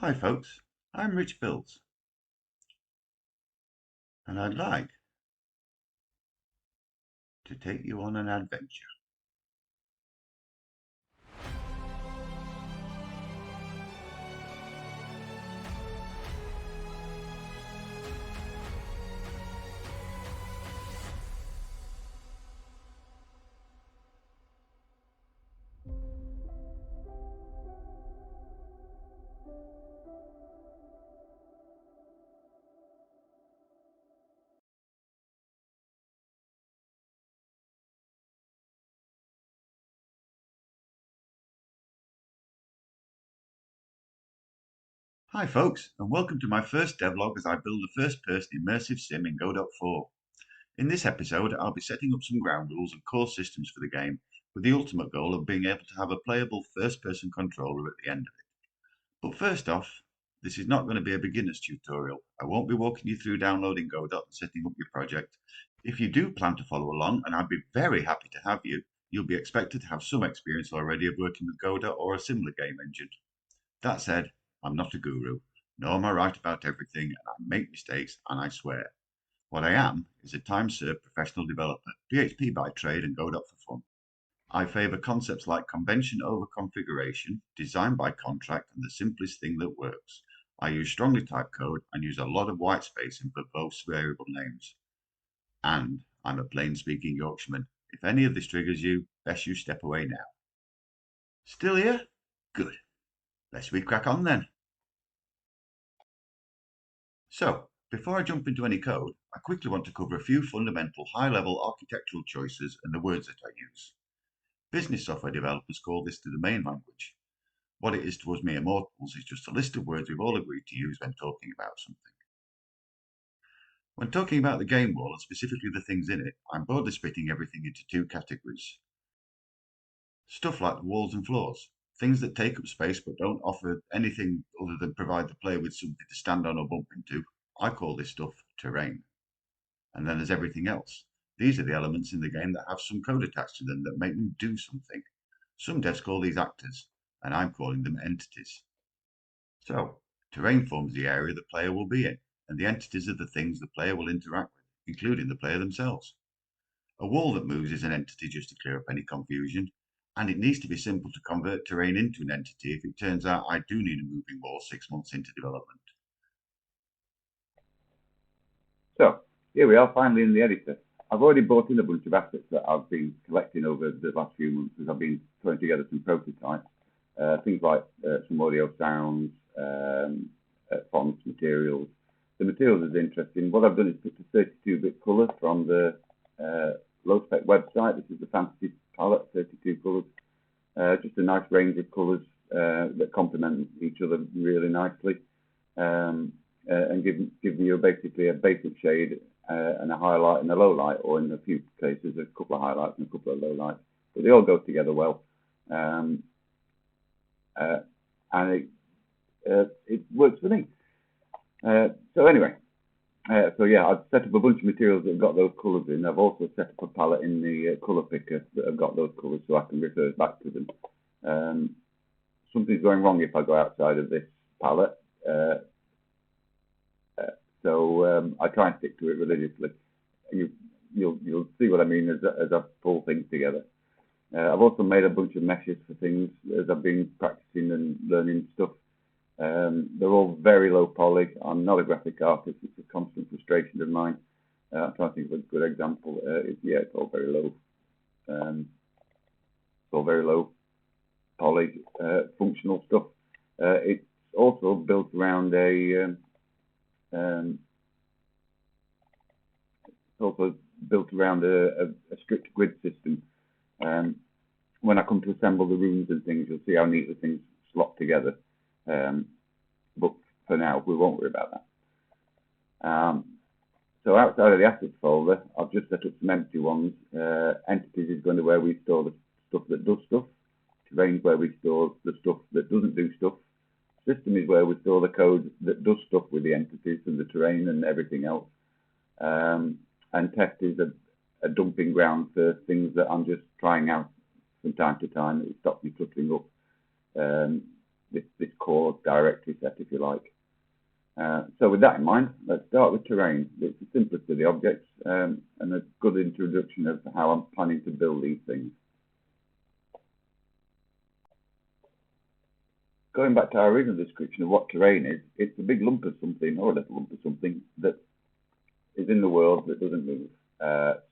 Hi folks, I'm Rich Bills, and I'd like to take you on an adventure. Hi folks, and welcome to my first devlog as I build a first-person immersive sim in Godot 4. In this episode, I'll be setting up some ground rules and core systems for the game, with the ultimate goal of being able to have a playable first-person controller at the end of it. But first off, this is not going to be a beginner's tutorial. I won't be walking you through downloading Godot and setting up your project. If you do plan to follow along, and I'd be very happy to have you, you'll be expected to have some experience already of working with Godot or a similar game engine. That said, I'm not a guru, nor am I right about everything, and I make mistakes, and I swear. What I am is a time-served professional developer, PHP by trade and Godot for fun. I favour concepts like convention over configuration, design by contract, and the simplest thing that works. I use strongly typed code and use a lot of white space in verbose variable names. And I'm a plain-speaking Yorkshireman. If any of this triggers you, best you step away now. Still here? Good. Let's crack on then. So, before I jump into any code, I quickly want to cover a few fundamental high-level architectural choices and the words that I use. Business software developers call this the domain language. What it is to us mere mortals is just a list of words we've all agreed to use when talking about something. When talking about the game world, and specifically the things in it, I'm broadly splitting everything into two categories. Stuff like the walls and floors, things that take up space but don't offer anything other than provide the player with something to stand on or bump into. I call this stuff terrain. And then there's everything else. These are the elements in the game that have some code attached to them that make them do something. Some devs call these actors, and I'm calling them entities. So, terrain forms the area the player will be in, and the entities are the things the player will interact with, including the player themselves. A wall that moves is an entity, just to clear up any confusion, and it needs to be simple to convert terrain into an entity if it turns out I do need a moving wall 6 months into development. So, here we are, finally in the editor. I've already brought in a bunch of assets that I've been collecting over the last few months as I've been throwing together some prototypes. Things like some audio sounds, fonts, materials. The materials is interesting. What I've done is picked a 32-bit colour from the low-spec website. This is the Fantasy palette, 32 colours. Just a nice range of colours that complement each other really nicely. And give you basically a basic shade and a highlight and a low light, or in a few cases a couple of highlights and a couple of low lights. But they all go together well, and it works for me. So anyway, so yeah, I've set up a bunch of materials that have got those colours in. I've also set up a palette in the colour picker that have got those colours, so I can refer back to them. Something's going wrong if I go outside of this palette. So I try and stick to it religiously. You'll see what I mean as I pull things together. I've also made a bunch of meshes for things as I've been practicing and learning stuff. They're all very low poly. I'm not a graphic artist. It's a constant frustration of mine. I'm trying to think of a good example. It's all very low. It's all very low poly, functional stuff. It's also built around a strict grid system. When I come to assemble the rooms and things, you'll see how neatly things slot together. But for now, we won't worry about that. So outside of the assets folder, I've just set up some empty ones. Entities is going to where we store the stuff that does stuff. Terrain is where we store the stuff that doesn't do stuff. System is where we store the code that does stuff with the entities and the terrain and everything else. And test is a dumping ground for things that I'm just trying out from time to time that stop me cluttering up this core directory set, if you like. So with that in mind, let's start with terrain. It's the simplest of the objects and a good introduction of how I'm planning to build these things. Going back to our original description of what terrain is, it's a big lump of something, or a little lump of something, that is in the world that doesn't move.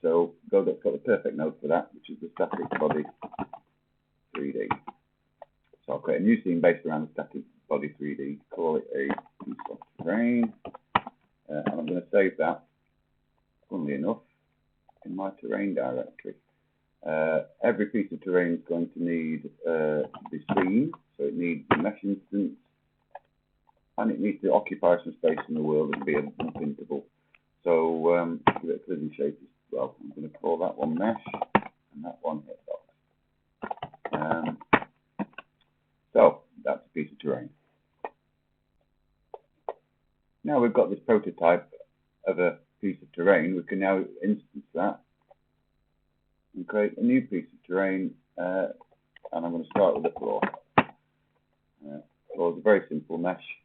So Godot's got the perfect node for that, which is the static body 3D. So I'll create a new scene based around the static body 3D, call it a piece of terrain, and I'm going to save that, funnily enough, in my terrain directory. Every piece of terrain is going to need to be seen, so it needs a mesh instance, and it needs to occupy some space in the world and be unpintable. So give it a collision shape as well. I'm going to call that one mesh, and that one hitbox. So that's a piece of terrain. Now we've got this prototype of a piece of terrain, we can now instance that and create a new piece of terrain, and I'm going to start with the floor. Floor is a very simple mesh.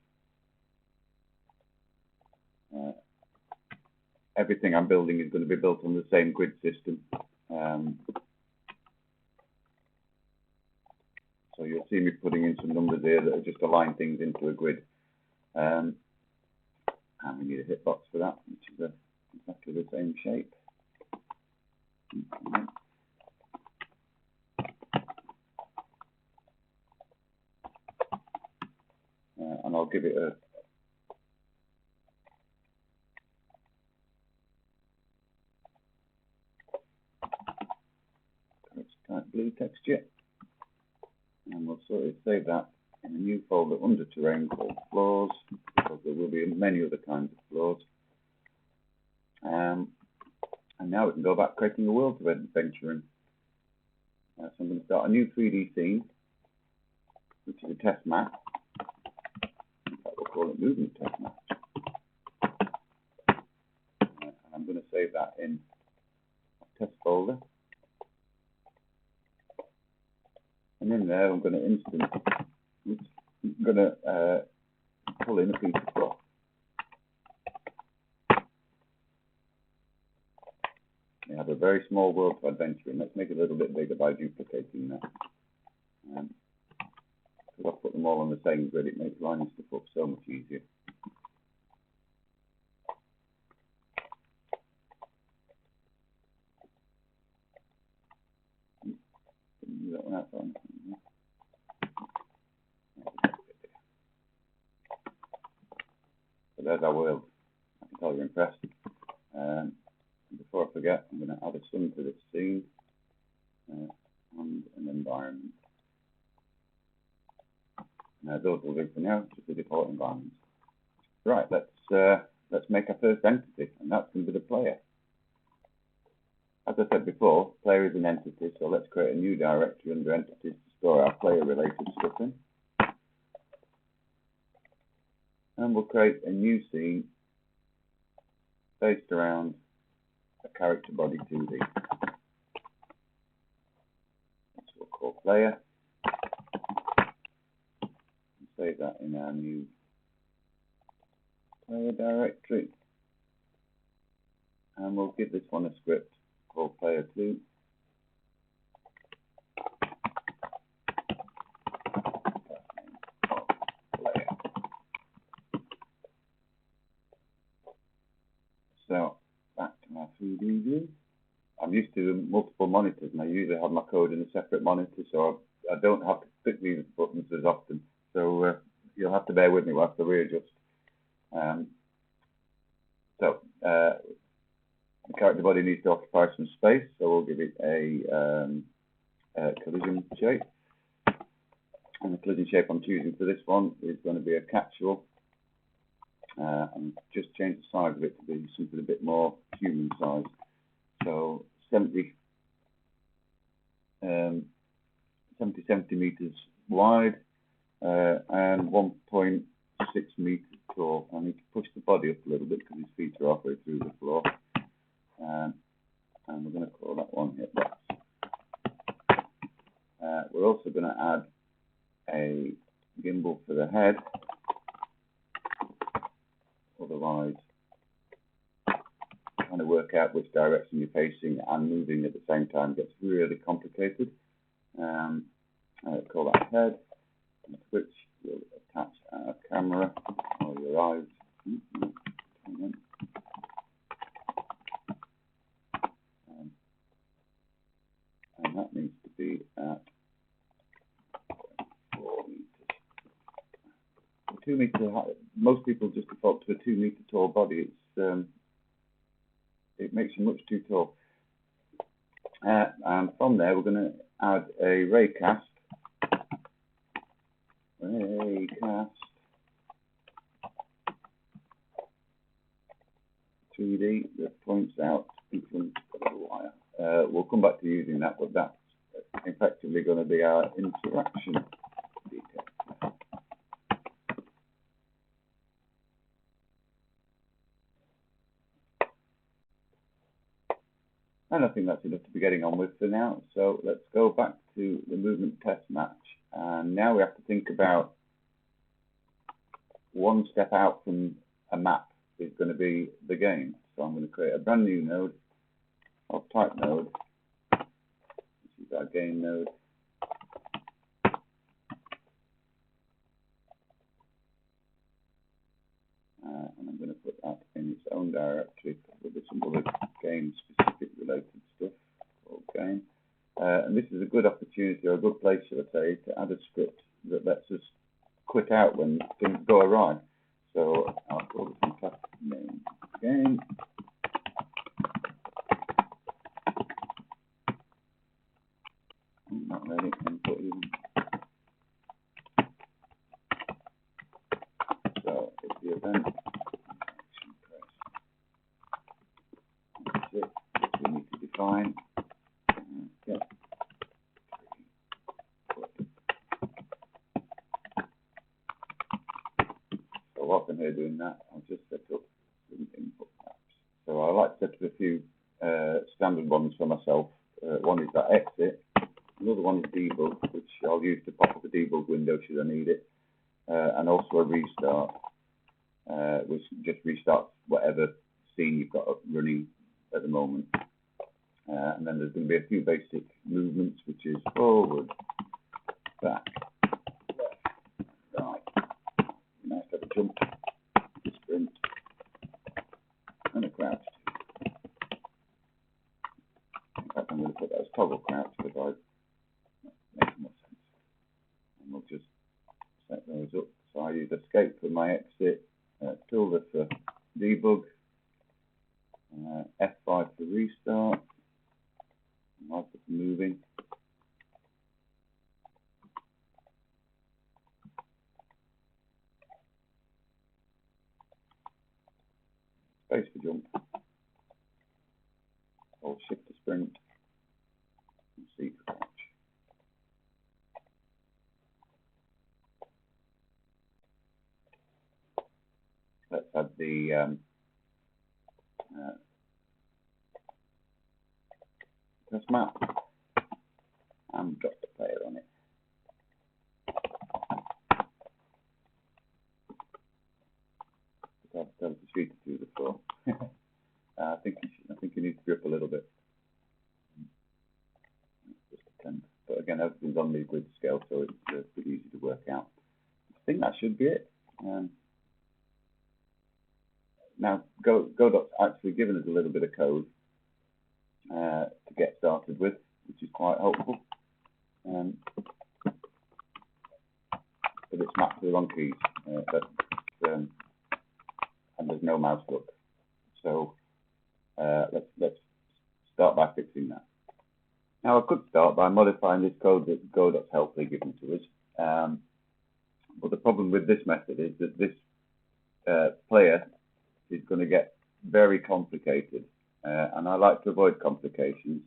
Everything I'm building is going to be built on the same grid system. So you'll see me putting in some numbers here that are just align things into a grid. And we need a hitbox for that, which is exactly the same shape. And I'll give it a type blue texture, and we'll sort of save that in a new folder under terrain called floors, because there will be many other kinds of floors. And now we can go about creating a world to adventure in. So I'm going to start a new 3D scene, which is a test map. In fact, we'll call it movement test map. And I'm going to save that in a test folder. And in there, I'm going to pull in a piece of cloth. We have a very small world to adventure in. Let's make it a little bit bigger by duplicating that. Because I've put them all on the same grid, it makes lining stuff up so much easier. That one out on. So there's our world. I can tell you're impressed. Before I forget, I'm going to add a sun to this scene and an environment. Now those will do for now, just the default environments. Right, let's make our first entity, and that's going to be the player. As I said before, player is an entity, so let's create a new directory under entities to store our player-related stuff in. And we'll create a new scene based around a character body 2D. That's what we'll call player. And save that in our new player directory. And we'll give this one a script called player 2. So back to my 3D view. I'm used to multiple monitors, and I usually have my code in a separate monitor, so I don't have to click these buttons as often. So you'll have to bear with me whilst I readjust. The character body needs to occupy some space, so we'll give it a collision shape. And the collision shape I'm choosing for this one is going to be a capsule. And just change the size of it to be something a bit more human size. So 70 centimeters wide and 1.6 meters tall. I need to push the body up a little bit because his feet are halfway through the floor. And we're going to call that one hitbox. We're also going to add a gimbal ahead. Otherwise, trying to work out which direction you're facing and moving at the same time gets really complicated. Call that head. And switch, you'll attach a camera or your eyes. And that needs to be at 4 meters. 2 meter high. Most people just default to a 2 meter tall body. It makes you much too tall. And from there, we're going to add a ray cast. 3D that points out in front of the wire. We'll come back to using that, but that's effectively going to be our interaction detector. And I think that's enough to be getting on with for now. So let's go back to the movement test match. And now we have to think about one step out from a map is going to be the game. So I'm going to create a brand new node of type node. This is our game node. And I'm going to put that in its own directory. There'll be some other game-specific related stuff called game. And this is a good opportunity, or a good place, should I say, to add a script that lets us quit out when things go awry. So I'll call this one class name game. Not ready. Input even. So it's the event. That's it. We need to define. Okay. So whilst I'm here doing that, I'll just set up some input maps. So I like to set up a few standard ones for myself. One is that exit. Another one is debug, which I'll use to pop up a debug window should I need it. And also a restart, which just restarts whatever scene you've got up running at the moment. And then there's going to be a few basic movements, which is forward, back, left, right. Nice to have a jump, a sprint, and a crouch. In fact, I'm going to put that as toggle crouch because makes more sense. And we'll just set those up. So I use escape for my exit, tilde for debug, F5 for restart, and for moving. Space for jump, hold shift to sprint, and C for crouch. Let's add the test map and drop the player on it. I've done the sheet to do before. I think you need to be up a little bit. Just a tenth. But again, everything's on the grid scale, so it's pretty easy to work out. I think that should be it. Now, Godot's actually given us a little bit of code to get started with, which is quite helpful. But it's mapped to the wrong keys, and there's no mouse look. So let's start by fixing that. Now, I could start by modifying this code that Godot's helpfully given to us. But the problem with this method is that this player is going to get very complicated, and I like to avoid complications.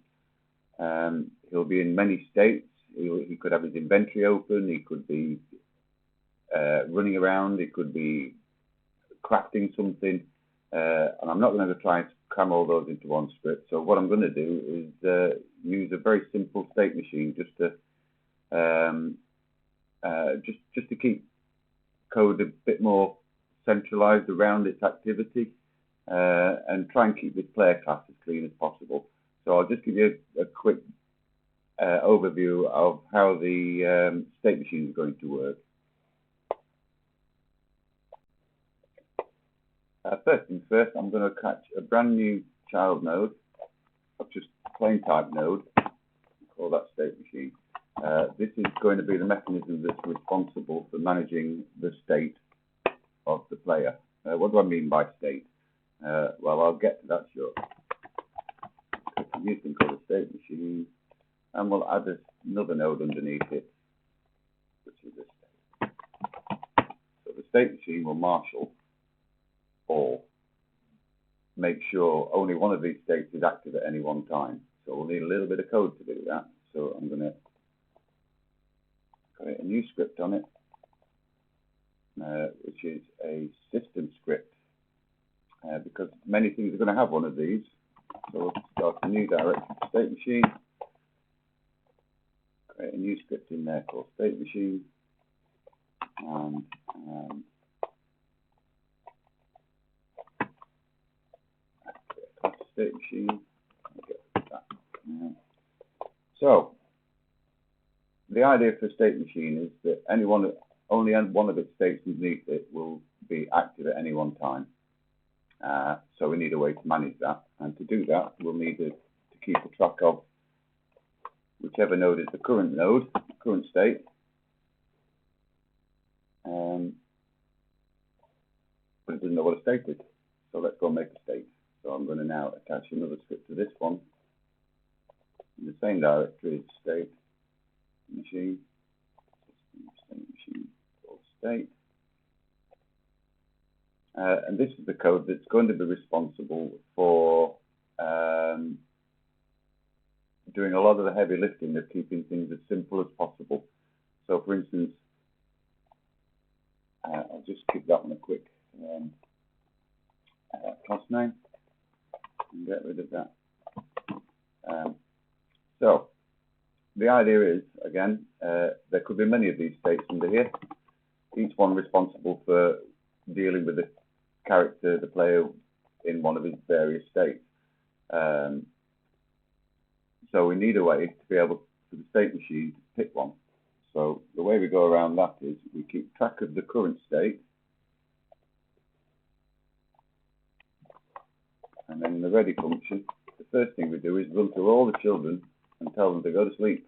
He'll be in many states. He could have his inventory open. He could be running around. He could be crafting something. And I'm not going to try and cram all those into one script. So what I'm going to do is use a very simple state machine just to keep code a bit more centralized around its activity, and try and keep this player class as clean as possible. So I'll just give you a quick overview of how the state machine is going to work. First things first, I'm going to catch a brand new child node, or just plain type node, call that state machine. This is going to be the mechanism that's responsible for managing the state of the player. What do I mean by state? Well, I'll get to that shortly. A new thing called a state machine, and we'll add another node underneath it, which is a state. So the state machine will marshal or make sure only one of these states is active at any one time. So we'll need a little bit of code to do that. So I'm going to create a new script on it, which is a system script, because many things are going to have one of these. So we'll start a new directory state machine, create a new script in there called state machine, and state machine. So the idea for a state machine is that only one of its states underneath it will be active at any one time. So we need a way to manage that, and to do that we'll need to keep a track of whichever node is the current node, current state. But it doesn't know what a state is, so let's go make a state. So I'm going to now attach another script to this one in the same directory as state machine, called state. And this is the code that's going to be responsible for doing a lot of the heavy lifting of keeping things as simple as possible. So for instance, I'll just give that one a quick class name and get rid of that. So the idea is, again, there could be many of these states under here, each one responsible for dealing with the character, the player, in one of his various states. So we need a way to be able, for the state machine, to pick one. So the way we go around that is we keep track of the current state, and then in the ready function, the first thing we do is run through all the children and tell them to go to sleep.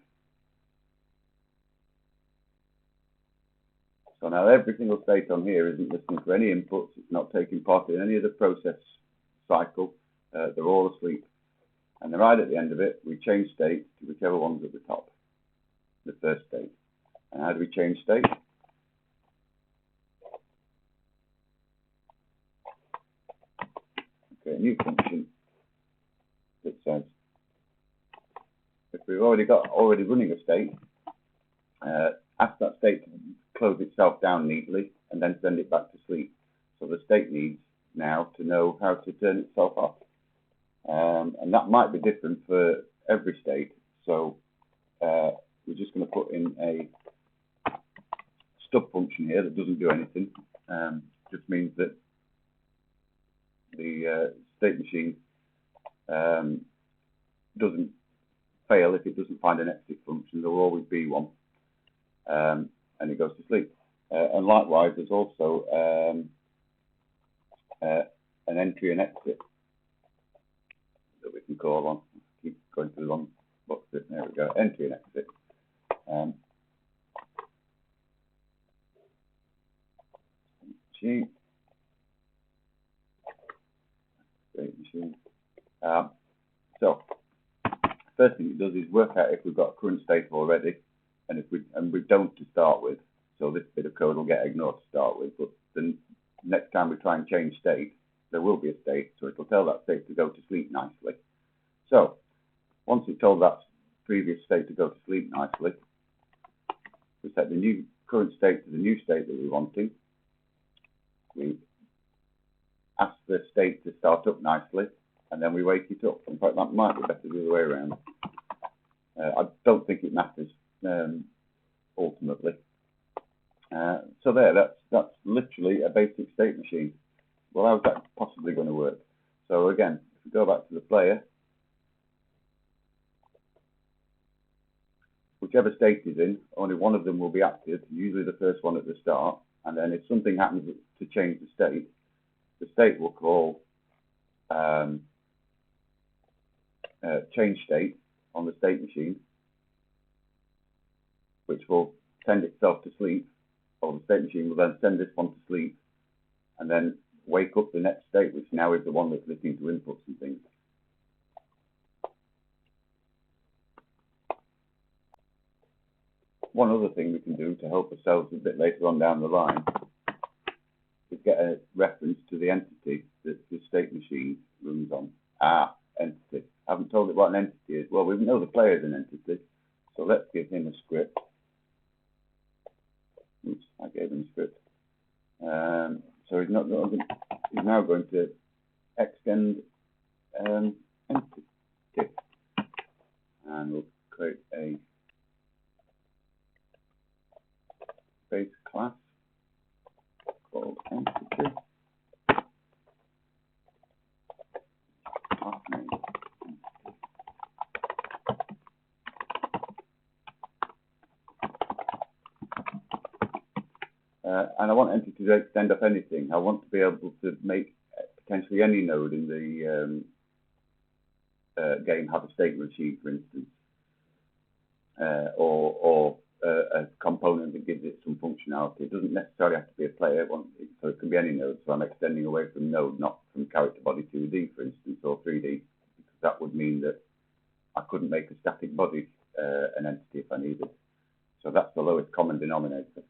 So now every single state on here isn't listening for any inputs, it's not taking part in any of the process cycle, they're all asleep. And then right at the end of it, we change state to whichever one's at the top, the first state. And how do we change state? Okay, a new function that says, if we've already running a state, ask that state to close itself down neatly and then send it back to sleep. So the state needs now to know how to turn itself off. And that might be different for every state. So we're just going to put in a stub function here that doesn't do anything. Just means that the state machine doesn't fail if it doesn't find an exit function. There will always be one, and it goes to sleep. And likewise, there's also an entry and exit that we can call on. Keep going through the long box. There we go. Entry and exit. Machine. Great machine. So first thing it does is work out if we've got a current state already, and if we don't to start with. So this bit of code will get ignored to start with, but the next time we try and change state, there will be a state, so it'll tell that state to go to sleep nicely. So once it's told that previous state to go to sleep nicely, we set the new current state to the new state that we want to. We ask the state to start up nicely, and then we wake it up. In fact, that might be better the other way around. I don't think it matters ultimately. So that's literally a basic state machine. Well, how's that possibly going to work? So again, if we go back to the player, whichever state is in, only one of them will be active, usually the first one at the start, and then if something happens to change the state will call change state on the state machine, which will send itself to sleep, or the state machine will then send this one to sleep, and then wake up the next state, which now is the one that's listening to inputs and things. One other thing we can do to help ourselves a bit later on down the line is get a reference to the entity that the state machine runs on. Entity. I haven't told it what an entity is. Well, we know the player is an entity, so let's give him a script. Oops, I gave him a script. So he's now going to extend entity, and we'll create a base class called entity. Class name. And I want entity to extend up anything. I want to be able to make potentially any node in the game have a state machine, for instance, or a component that gives it some functionality. It doesn't necessarily have to be a player, so it can be any node. So I'm extending away from node, not from character body 2D, for instance, or 3D, because that would mean that I couldn't make a static body an entity if I needed. So that's the lowest common denominator.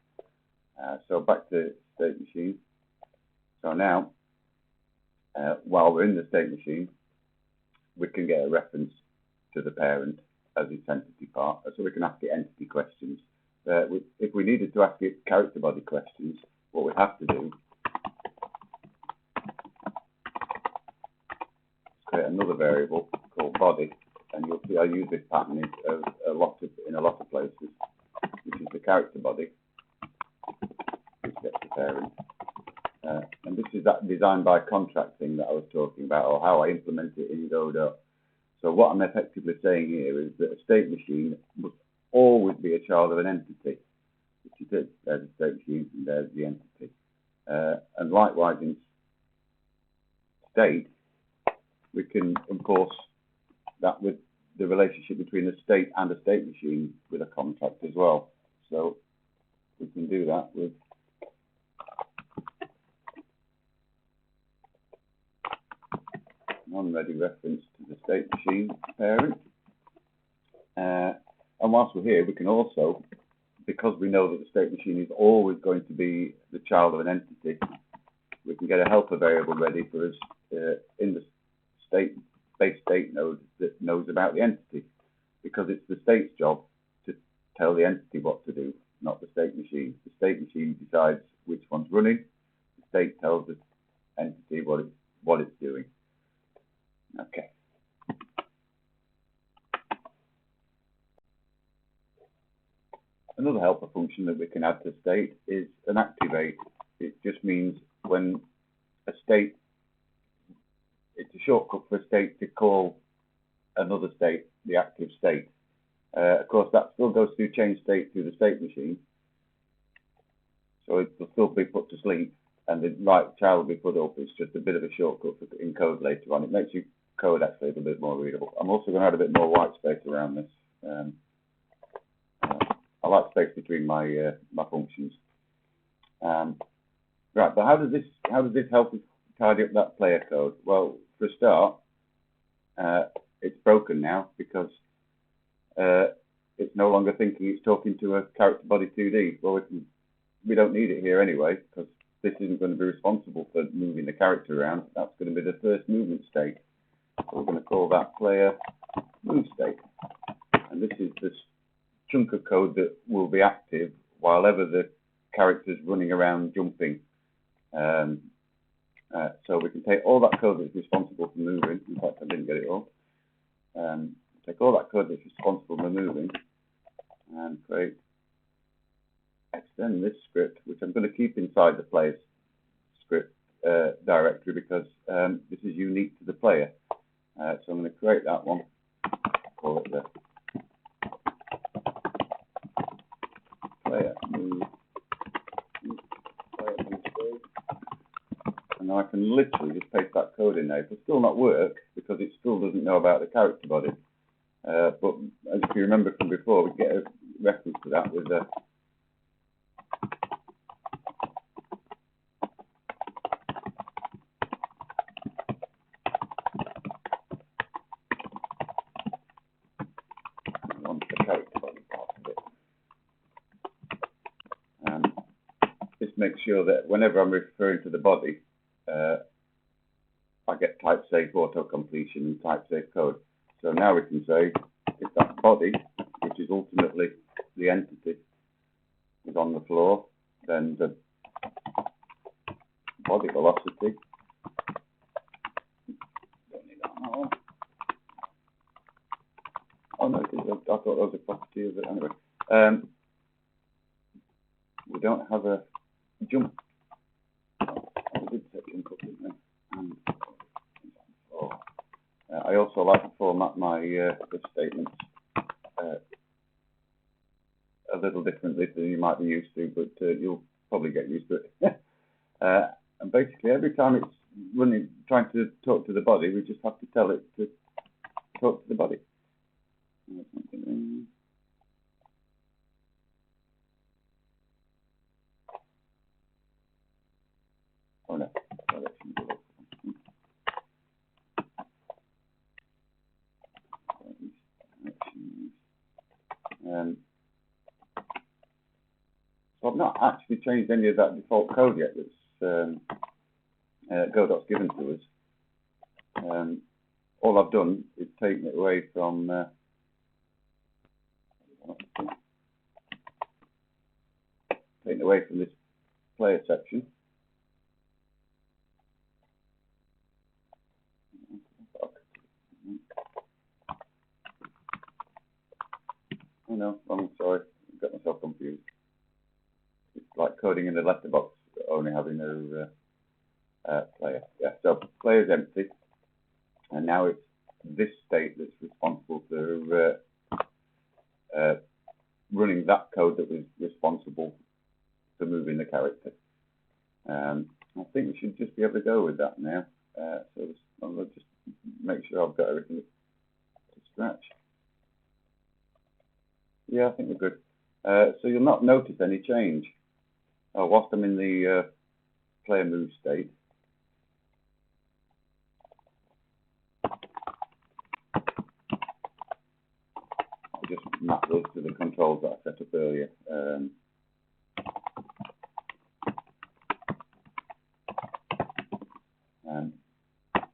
So back to state machine. So now, while we're in the state machine, we can get a reference to the parent as its entity part, so we can ask it entity questions. If we needed to ask it character body questions, what we have to do is create another variable called body, and you'll see I use this pattern in a lot of places, which is the character body, which gets the parent. And this is that design by contract thing that I was talking about, or how I implement it in Godot. So what I'm effectively saying here is that a state machine must always be a child of an entity, which it is. There's the state machine and there's the entity. And likewise in state, we can enforce that with the relationship between a state and a state machine with a contract as well. So we can do that with non-ready reference to the state machine parent. And whilst we're here, we can also, because we know that the state machine is always going to be the child of an entity, we can get a helper variable ready for us in the base state node that knows about the entity, because it's the state's job to tell the entity what to do, not the state machine. The state machine decides which one's running. The state tells the entity what it's doing. Okay. Another helper function that we can add to state is an activate. It just means when a state, it's a shortcut for a state to call another state the active state. Of course, that still goes through change state through the state machine. So it will still be put to sleep, and the right child will be put up. It's just a bit of a shortcut in code later on. It makes your code actually a little bit more readable. I'm also going to add a bit more white space around this. I like space between my functions. Right, but how does this help us tidy up that player code? Well, for a start, it's broken now because it's no longer thinking it's talking to a character body 2D. Well, we don't need it here anyway, because this isn't going to be responsible for moving the character around. That's going to be the first movement state. So we're going to call that player move state. And this is this chunk of code that will be active while ever the character's running around jumping. So we can take all that code that's responsible for moving. In fact, I didn't get it all. Take all that code that's responsible for moving and create extend this script, which I'm going to keep inside the player's script directory because this is unique to the player. So I'm going to create that one, call it the player move state. And now I can literally just paste that code in there. It will still not work because it still doesn't know about the character body. But as you remember from before, we get a reference to that with the character body part of it. Just make sure that whenever I'm referring to the body, I get type safe auto completion and type safe code. So now we can say if that body, which is ultimately the entity, is on the floor, then the body velocity. Don't need that one. Oh no, I thought that was a property of it anyway. We don't have a jump. We did set jump up, didn't we? And I also like to format my if statements a little differently than you might be used to, but you'll probably get used to it. And basically, every time it's running, trying to talk to the body, we just have to tell it to talk to the body. Oh no. So I've not actually changed any of that default code yet that's Godot's given to us. All I've done is taken it away from this player section. Oh no, I'm sorry, I got myself confused. It's like coding in the letterbox, only having a player. Yeah, so player's empty, and now it's this state that's responsible for running that code that was responsible for moving the character. I think we should just be able to go with that now. So I'll just make sure I've got everything to scratch. Yeah, I think we're good. So you'll not notice any change. Whilst I'm in the player move state, I'll just map those to the controls that I set up earlier.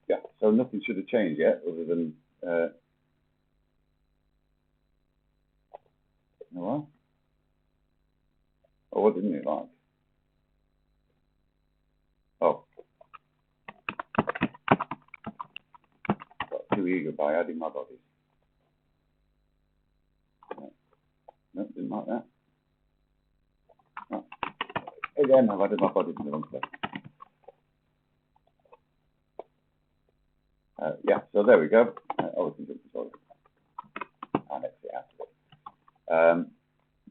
Yeah, so nothing should have changed yet, other than oh, what didn't it like? Oh, got too eager by adding my bodies. No, didn't like that. No. Again, I've added my bodies in the wrong place. Yeah, so there we go. We can jump to and exit out of it.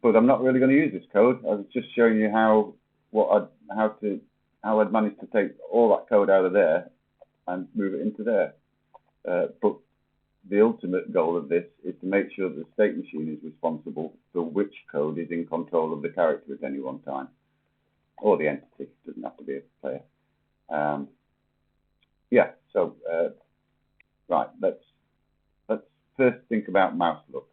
But I'm not really going to use this code. I was just showing you how I'd managed to take all that code out of there and move it into there. But the ultimate goal of this is to make sure that the state machine is responsible for which code is in control of the character at any one time, or the entity. It doesn't have to be a player. Yeah. So right. Let's first think about mouse look.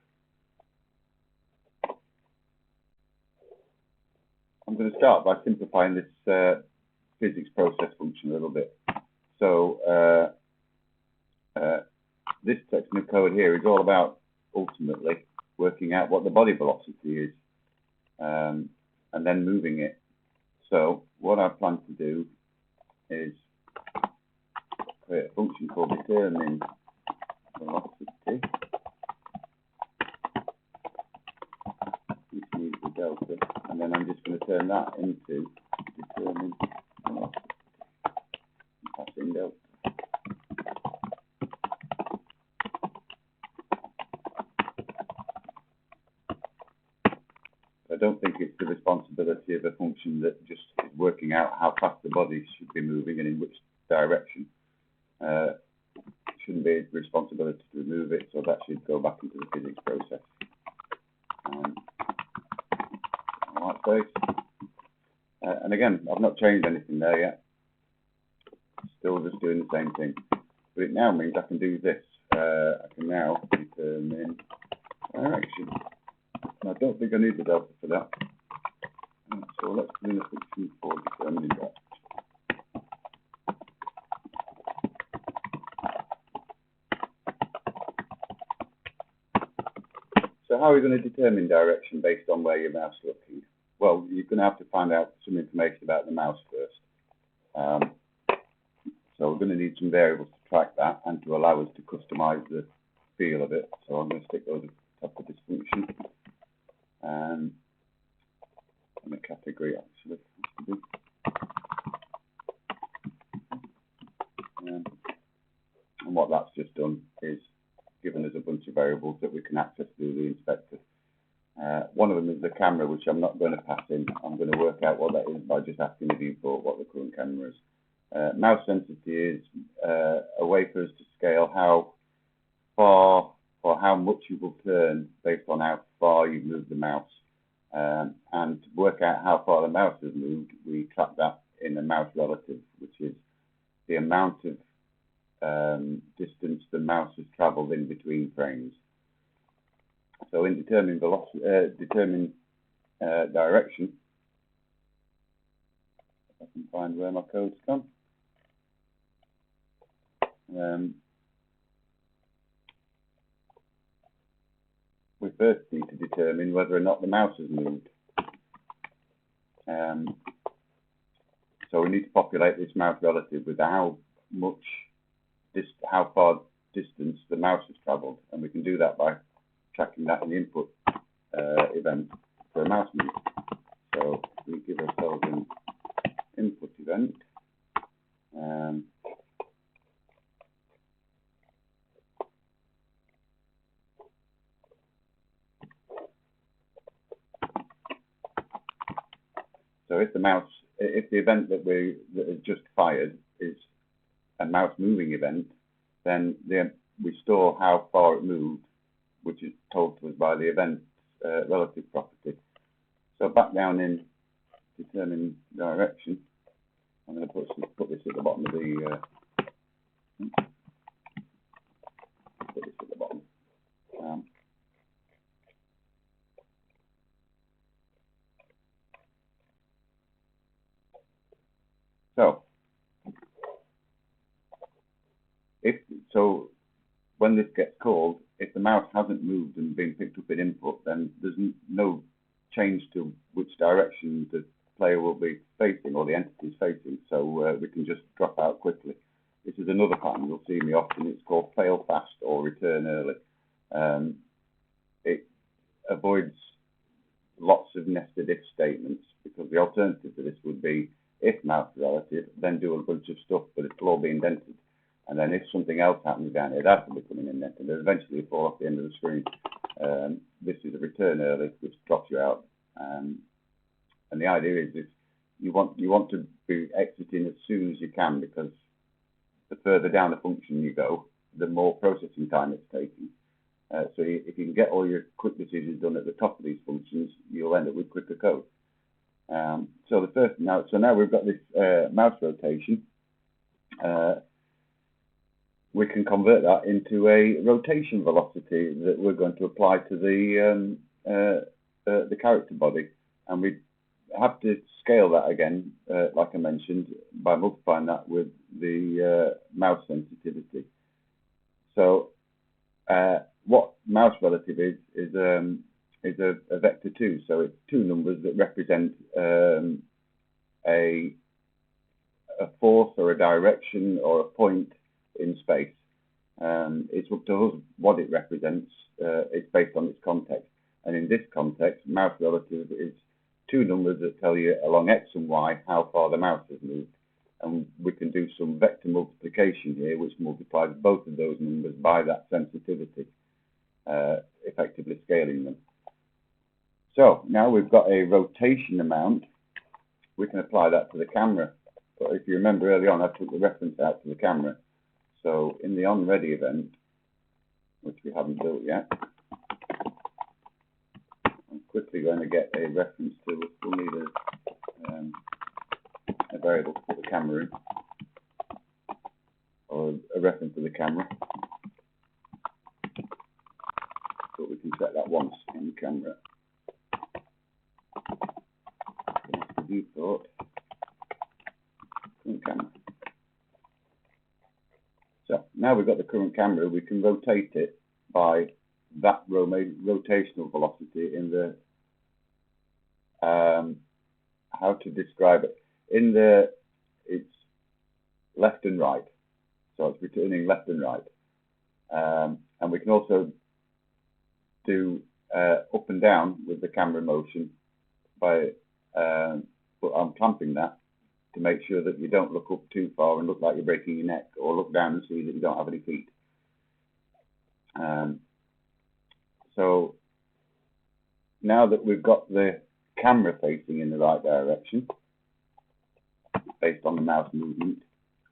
I'm going to start by simplifying this physics process function a little bit. So this section of code here is all about ultimately working out what the body velocity is and then moving it. So what I plan to do is create a function called determine velocity use the delta, and then I'm just going to turn that into determine velocity. Pass in delta. I don't think it's the responsibility of a function that just is working out how fast the body should be moving and in which direction. It shouldn't be a responsibility to remove it, so that should go back into the physics process. White space. And again, I've not changed anything there yet. Still just doing the same thing. But it now means I can do this. I can now determine direction. And I don't think I need the delta for that. So let's put in a function for determining direction. So how are we going to determine direction based on where your mouse is looking? Well, you're going to have to find out some information about the mouse first. So we're going to need some variables to track that and to allow us to customize the feel of it. So I'm going to stick those at the top of this function. And the category actually. And what that's just done is given us a bunch of variables that we can access through the inspector. One of them is the camera, which I'm not going to pass in. I'm going to work out what that is by just asking the viewport what the current camera is. Mouse sensitivity is a way for us to scale how far or how much you will turn based on how far you've moved the mouse. And to work out how far the mouse has moved, we track that in a mouse relative, which is the amount of distance the mouse has travelled in between frames. So in determining velocity, direction, if I can find where my code's gone. We first need to determine whether or not the mouse has moved. So we need to populate this mouse relative with how far distance the mouse has travelled, and we can do that by tracking that in the input event for a mouse move. So we give ourselves an input event. So if the event that is just fired is a mouse moving event, then we store how far it moved, which is told to us by the event relative property. So back down in determine direction, I'm going to put this at the bottom of the put this at the bottom. So when this gets called, if the mouse hasn't moved and been picked up in input, then there's no change to which direction the player will be facing or the entity is facing, so we can just drop out quickly. This is another pattern you'll see me often. It's called fail fast or return early. It avoids lots of nested if statements, because the alternative to this would be if mouse relative, then do a bunch of stuff, but it'll all be indented. And then if something else happens down here, that's going to be coming in next, and it'll eventually fall off the end of the screen. This is a return early, which drops you out. And the idea is that you want to be exiting as soon as you can, because the further down the function you go, the more processing time it's taking. So if you can get all your quick decisions done at the top of these functions, you'll end up with quicker code. So now we've got this mouse rotation. We can convert that into a rotation velocity that we're going to apply to the character body, and we have to scale that again, like I mentioned, by multiplying that with the mouse sensitivity. So what mouse relative is a vector 2, so it's two numbers that represent a force or a direction or a point in space. It's up to us what it represents. It's based on its context. And in this context, mouse relative is two numbers that tell you along X and Y how far the mouse has moved. And we can do some vector multiplication here, which multiplies both of those numbers by that sensitivity, effectively scaling them. So now we've got a rotation amount, we can apply that to the camera. But if you remember early on, I took the reference out to the camera. So in the onReady event, which we haven't built yet, I'm quickly going to get a reference to, we still need a variable to put the camera in, or a reference to the camera. But we can set that once in the camera. The viewport, current camera. So now we've got the current camera, we can rotate it by that rotational velocity in the, how to describe it, in the, it's left and right, so it's returning left and right. And we can also do up and down with the camera motion by, but I'm clamping that to make sure that you don't look up too far and look like you're breaking your neck, or look down and see that you don't have any feet. So now that we've got the camera facing in the right direction, based on the mouse movement,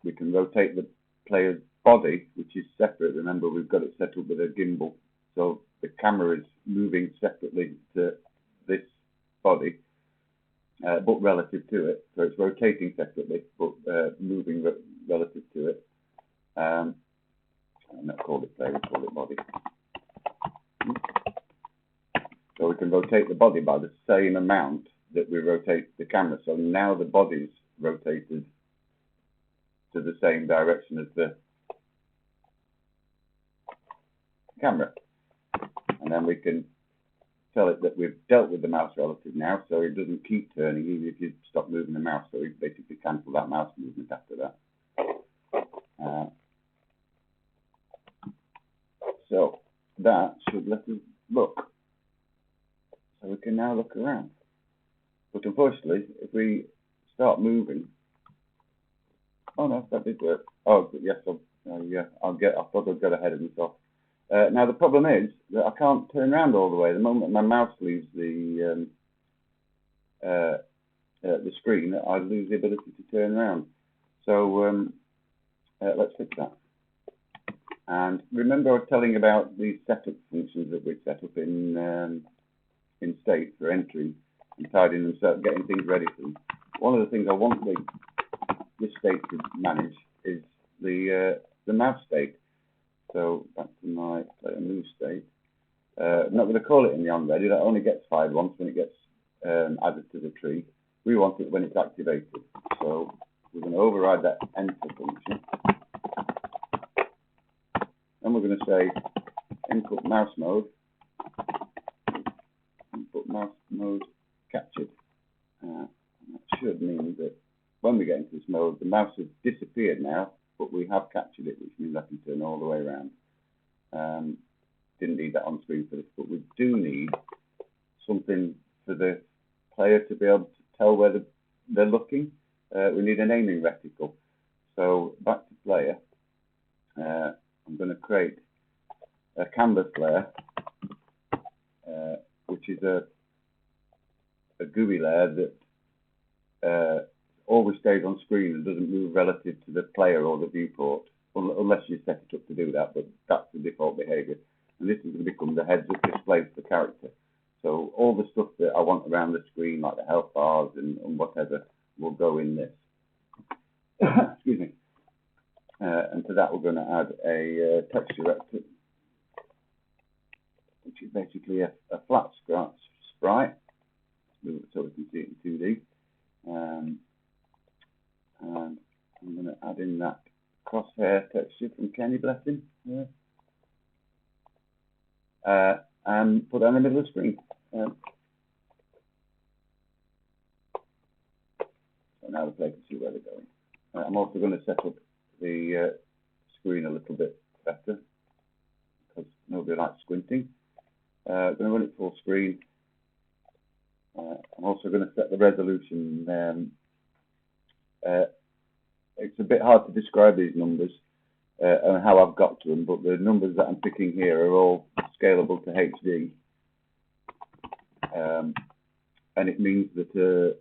we can rotate the player's body, which is separate. Remember, we've got it set up with a gimbal, so the camera is moving separately to this body, but relative to it. So it's rotating separately, but moving relative to it. I'm not call it player, call it body. So we can rotate the body by the same amount that we rotate the camera. So now the body's rotated to the same direction as the camera. And then we can tell it that we've dealt with the mouse relative now, so it doesn't keep turning even if you stop moving the mouse. So we basically cancel that mouse movement after that. So that should let us look. So we can now look around. But unfortunately, if we start moving, oh no, that did work. Oh yes, yeah, I thought I'd got ahead of myself. Now the problem is that I can't turn around all the way. The moment my mouse leaves the screen, I lose the ability to turn around. So let's fix that. And remember, I was telling about these setup functions that we've set up in state for entry and tidying them, so getting things ready for them. One of the things I want this state to manage is the mouse state. So back to my player move state. I'm not going to call it in the onReady. That only gets fired once when it gets added to the tree. We want it when it's activated. So we're going to override that enter function. And we're going to say input mouse mode. Input mouse mode captured. That should mean that when we get into this mode, the mouse has disappeared now, but we have captured it, which means I can turn all the way around. Didn't need that on screen for this, but we do need something for the player to be able to tell where they're looking. We need an aiming reticle. So back to player, I'm going to create a canvas layer, which is a GUI layer that always stays on screen and doesn't move relative to the player or the viewport, unless you set it up to do that, but that's the default behavior. And this is going to become the heads-up display for the character. So all the stuff that I want around the screen, like the health bars and whatever, will go in this. Excuse me. And to that we're going to add a texture vector, which is basically a flat sprite. Move it so we can see it in 2D. And I'm going to add in that crosshair texture from Kenny, bless him. Yeah. And put that in the middle of the screen. So now the player can see where they're going. I'm also going to set up the screen a little bit better because nobody likes squinting. I'm going to run it full screen. I'm also going to set the resolution. It's a bit hard to describe these numbers and how I've got to them, but the numbers that I'm picking here are all scalable to HD. And it means that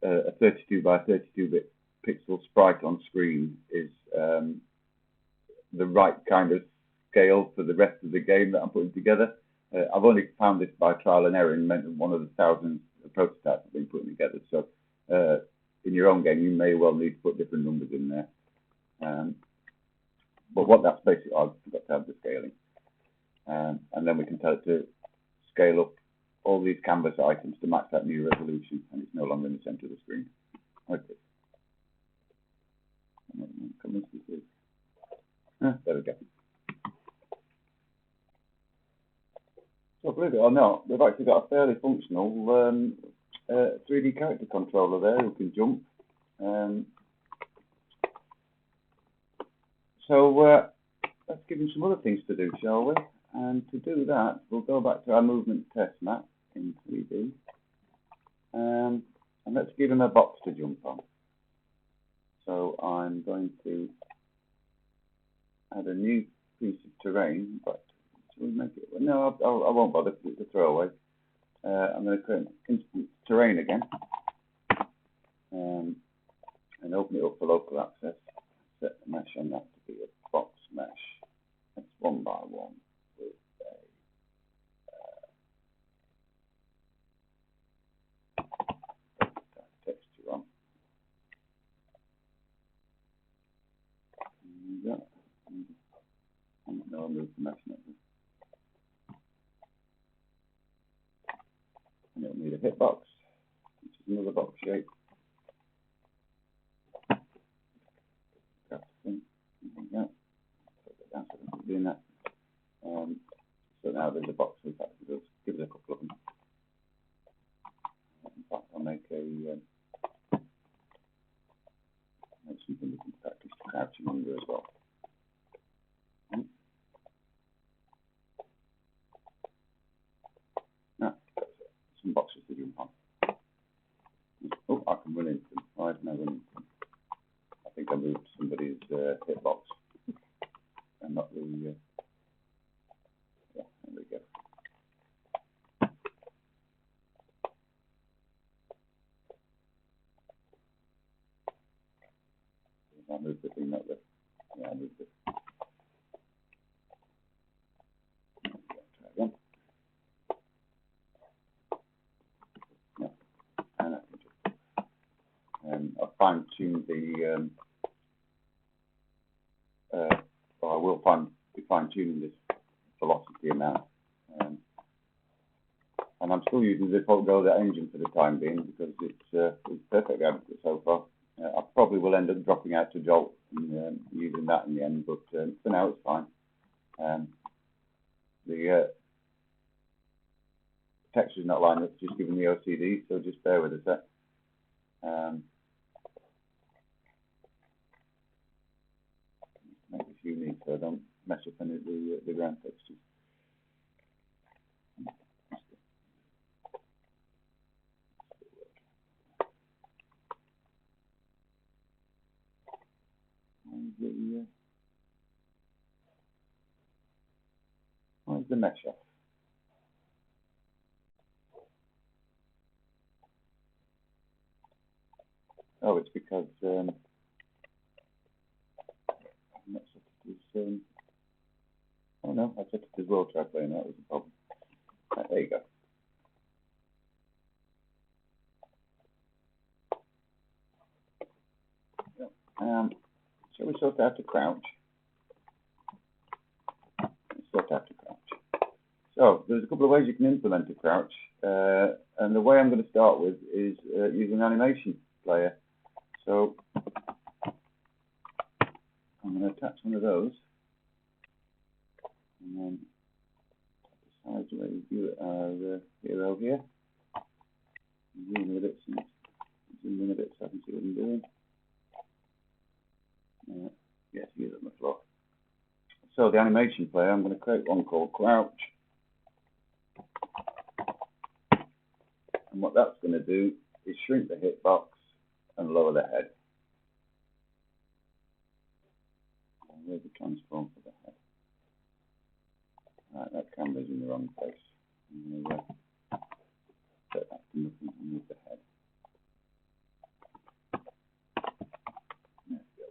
a 32 by 32-bit pixel sprite on screen is the right kind of scale for the rest of the game that I'm putting together. I've only found this by trial and error in one of the thousands of prototypes I've been putting together. So in your own game, you may well need to put different numbers in there. But what that's basically, I've got to have the scaling. And then we can tell it to scale up all these canvas items to match that new resolution, and it's no longer in the center of the screen. Okay. There we go. So believe it or not, we've actually got a fairly functional 3D character controller there who can jump. So let's give him some other things to do, shall we? And to do that, we'll go back to our movement test map in 3D. And let's give him a box to jump on. So I'm going to add a new piece of terrain, but shall we make it? No, I won't bother, it's a throwaway. I'm going to create an instant terrain again and open it up for local access. Set the mesh on that to be a box mesh. That's 1 by 1 with a texture on. Yeah. No, I'll move the mesh now. And it'll need a hitbox, which is another box shape. Doing that. So now there's a box. In fact, give us a couple of them. In fact, I'll make something we can practice crouching under as well. Now, some boxes to jump on. Oh, I can run into them. Why didn't I run into them? I think I moved somebody's hitbox. And not the, yeah, there we go. I moved the thing, not the, yeah, I moved it. Try again. Yeah, and I can just, I've fine-tuned the, well, I will be fine-tuning this velocity amount. And I'm still using the Godot engine for the time being because it's perfect so far. I probably will end up dropping out to Jolt and using that in the end, but for now it's fine. The texture's not lined up, just giving the OCD, so just bear with us. Make this unique so I don't mess up any of the ground textures. Where's the mesh off? Oh, it's because I'm not set it as, oh no, I set it as world track lane, that was the problem. Right, there you go. Shall we sort out to crouch? Let's sort out to crouch. So there's a couple of ways you can implement a crouch, and the way I'm going to start with is using an animation player. So I'm going to attach one of those, and then decide where you view it our hero here. Zoom in a bit, zoom in a bit so I can see what I'm doing. Yes, he is on the floor. So the animation player, I'm going to create one called Crouch. that's going to do is shrink the hitbox and lower the head. Where's the transform for the head? Right, that camera's in the wrong place. I'm going to set that to nothing and move the head. There we go.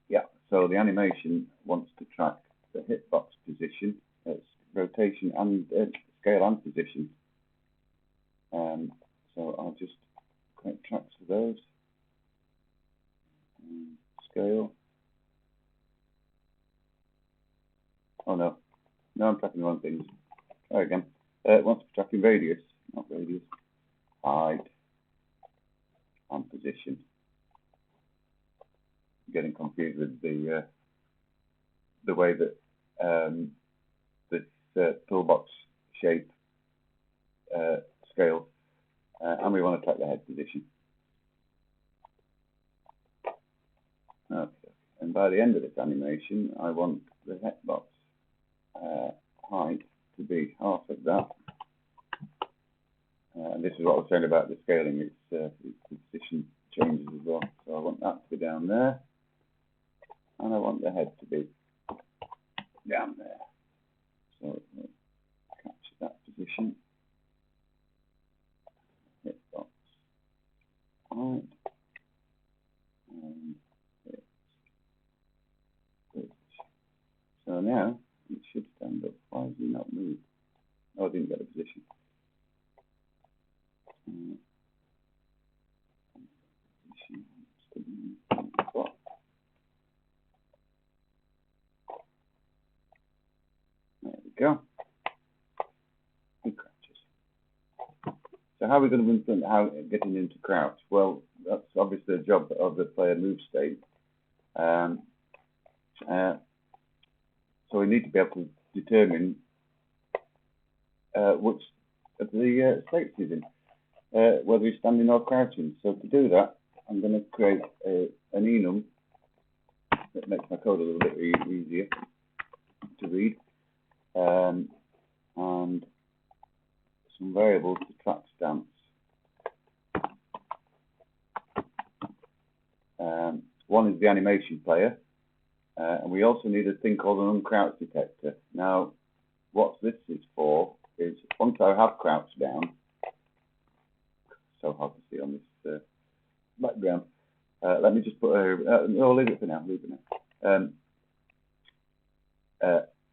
Yeah, so the animation wants to track the hitbox position, its rotation and scale and position. So I'll just create tracks for those. Scale. Oh no, I'm tracking the wrong things. Try again. It wants to be tracking radius, not radius. Height and position. I'm getting confused with the way that this toolbox shape scale, and we want to track the head position. Okay, and by the end of this animation, I want the hitbox height to be half of that. And this is what I was saying about the scaling, its position changes as well. So I want that to be down there, and I want the head to be down there. So we'll capture that position. Hitbox height. And so now it should stand up. Why has it not moved? Oh, I didn't get a position. There we go. He crouches. So how are we going to implement getting into crouch? Well, that's obviously the job of the player move state. So we need to be able to determine which of the states he's in, whether he's standing or crouching. So to do that, I'm going to create an enum that makes my code a little bit easier to read, and some variables to track stance. One is the animation player, and we also need a thing called an uncrouch detector. Now, what this is for is once I have crouched down, so hard to see on this background. Let me just put no, leave it for now. Leave it now.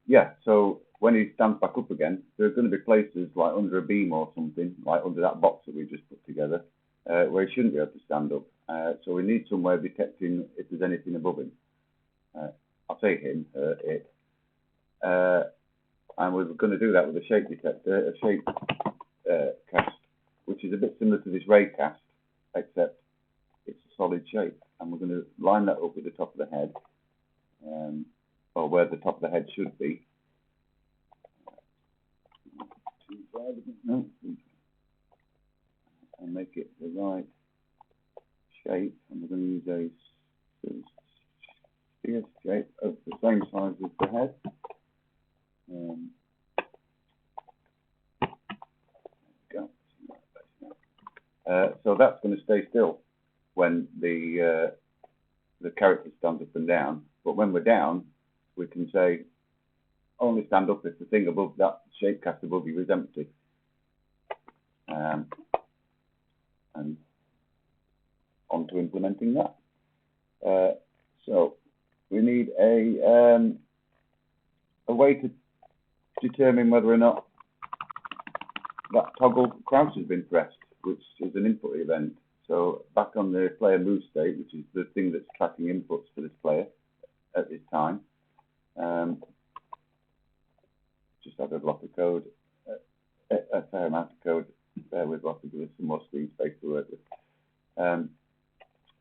Yeah. So when he stands back up again, there are going to be places like under a beam or something, like under that box that we just put together, where he shouldn't be able to stand up. So we need somewhere detecting if there's anything above him. I'll say him, it. And we're going to do that with a shape detector, a shape cast, which is a bit similar to this ray cast, except it's a solid shape. And we're going to line that up with the top of the head, or where the top of the head should be. No, and make it the right shape. And we're going to use a sphere shape of the same size as the head. So that's going to stay still when the character stands up and down. But when we're down, we can say only stand up if the thing above that shape cast above you is empty. And on to implementing that. So we need a way to determine whether or not that toggle crouch has been pressed, which is an input event. So back on the player move state, which is the thing that's tracking inputs for this player at this time, just add a block of code, a fair amount of code there with lots of some more screen space to work with.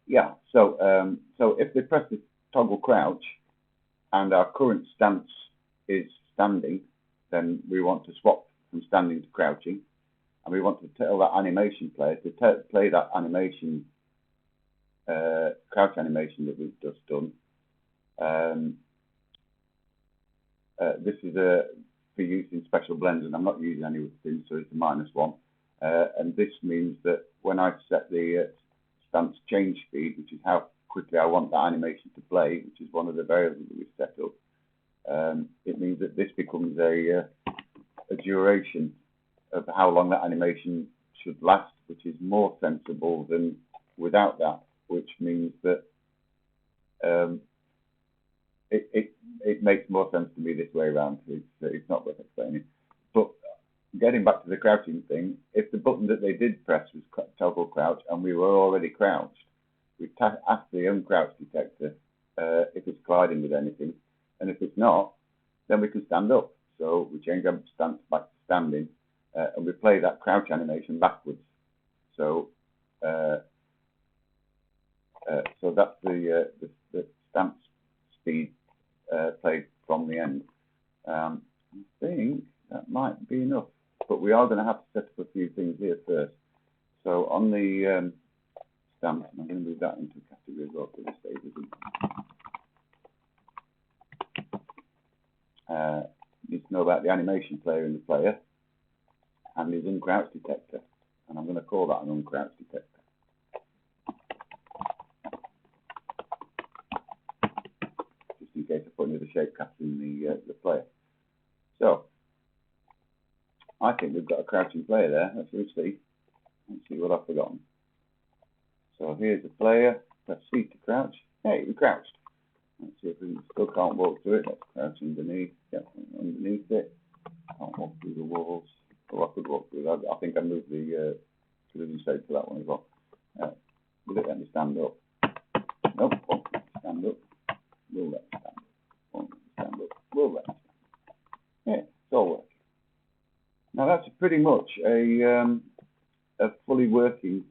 Yeah, so if they press the toggle crouch and our current stance is standing, then we want to swap from standing to crouching, and we want to tell that animation player to play that animation, crouch animation that we've just done. This is for use in special blends, and I'm not using any with spin, so it's a -1. And this means that when I set the stance change speed, which is how quickly I want that animation to play, which is one of the variables that we've set up, it means that this becomes a duration of how long that animation should last, which is more sensible than without that, which means that it makes more sense to me this way around. It's not worth explaining. But getting back to the crouching thing, if the button that they did press was toggle crouch and we were already crouched, we ask the uncrouch detector if it's colliding with anything, and if it's not, then we can stand up. So we change our stance back to standing, and we play that crouch animation backwards. So so that's the stance speed played from the end. I think that might be enough, but we are going to have to set up a few things here first. So on the stance, I'm going to move that into a category as well for the stages. Need to know about the animation player in the player and his uncrouch detector, and I'm going to call that an uncrouch detector. Just in case I put another shape cap in the player. So I think we've got a crouching player there. Let's see what I've forgotten. So here's the player. Press C to crouch. Hey, we crouched. Let's see if we still can't walk through it. Let's crouch underneath. Yep, underneath it. Can't walk through the walls. Oh, I could walk through that. I think I moved the collision state to that one as well. Will it let me stand up? Nope. Won't let me stand up. Will let me stand up. Won't let me stand up. Will let me stand up. Yeah, it's all working. Now that's pretty much a fully working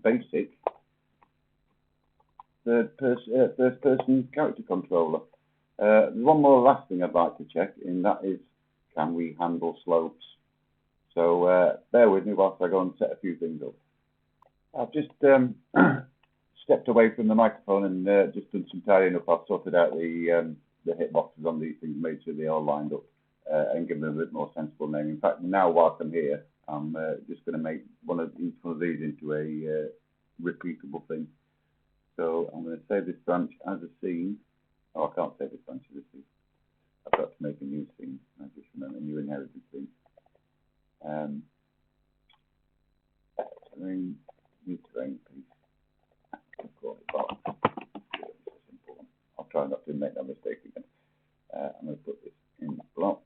basic first-person character controller. There's one more last thing I'd like to check, and that is, can we handle slopes? So bear with me whilst I go and set a few things up. I've just stepped away from the microphone and just done some tidying up. I've sorted out the hitboxes on these things, made sure they're all lined up, and given them a bit more sensible name. In fact, now whilst I'm here, I'm just going to make each one of these into a repeatable thing. So I'm going to save this branch as a scene. Oh, I can't save this branch as a scene. I've got to make a new scene. I just remember a new inheritance scene. New terrain piece. I'll call it box. I'll try not to make that mistake again. I'm going to put this in blocks.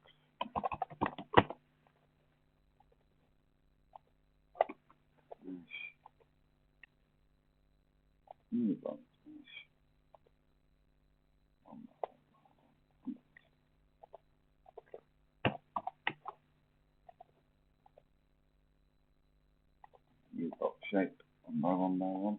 New blocks. New box shape. One by one by one.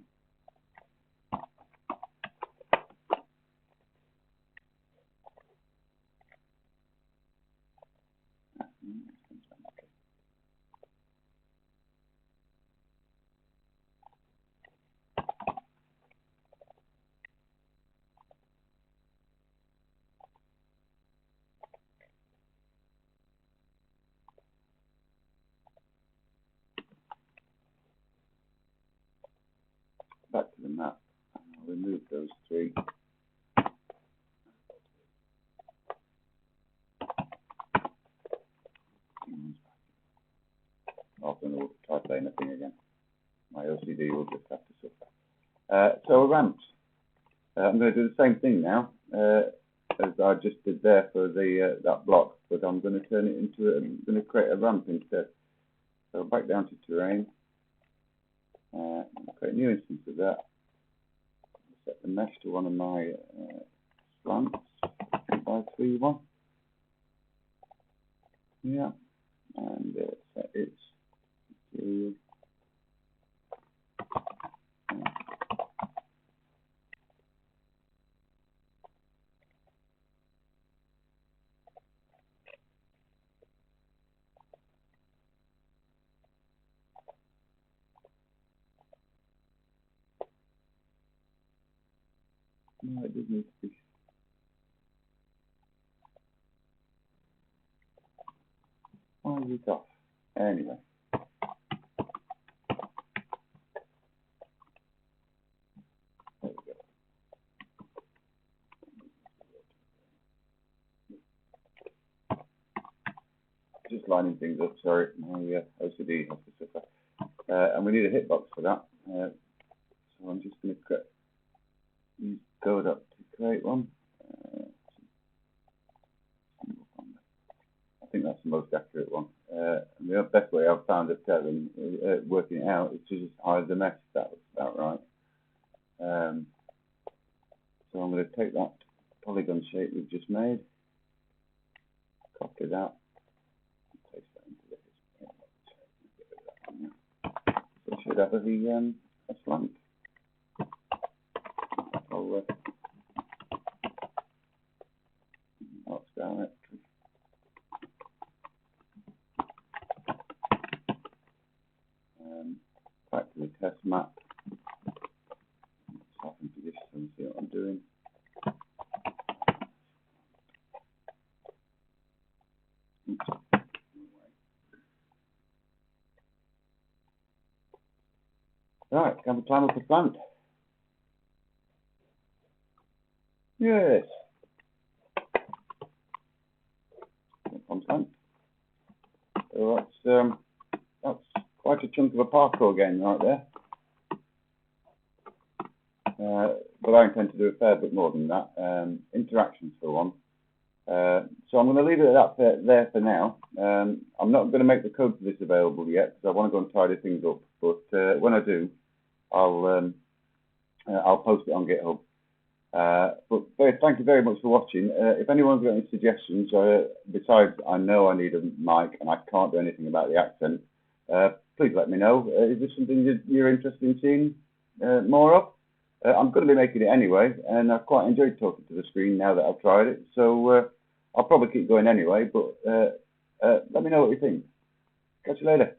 Back to the map. I'll remove those three. I'm going to try playing the thing again. My OCD will just have to suffer. So ramps. I'm going to do the same thing now as I just did there for the that block, but I'm going to turn it into I'm going to create a ramp instead. So back down to terrain. Create a new instance of that. Set the mesh to one of my slants. 2x3 one. Yeah, and set its material. No, it does need to be. it off. Anyway. There we go. Just lining things up, sorry, my OCD has to suffer. And we need a hitbox for that. So I'm just going to use Godot to create one. I think that's the most accurate one. And the best way I've found of telling, working it out, is to just hide the mesh. That was about right. So I'm going to take that polygon shape we've just made, copy that, paste that into this. So it should have a slant. I'll mark directory. Back to the test map. Swap into this and see what I'm doing. Right, can we climb up the plant? Yes. Plant. So that's quite a chunk of a parkour game right there. But I intend to do a fair bit more than that. Interactions for one. So I'm going to leave it at that there for now. I'm not going to make the code for this available yet because I want to go and tidy things up. But when I do, I'll post it on GitHub. But thank you very much for watching. If anyone's got any suggestions, besides I know I need a mic and I can't do anything about the accent, please let me know. Is this something you're interested in seeing more of? I'm going to be making it anyway, and I've quite enjoyed talking to the screen now that I've tried it. So I'll probably keep going anyway, but let me know what you think. Catch you later.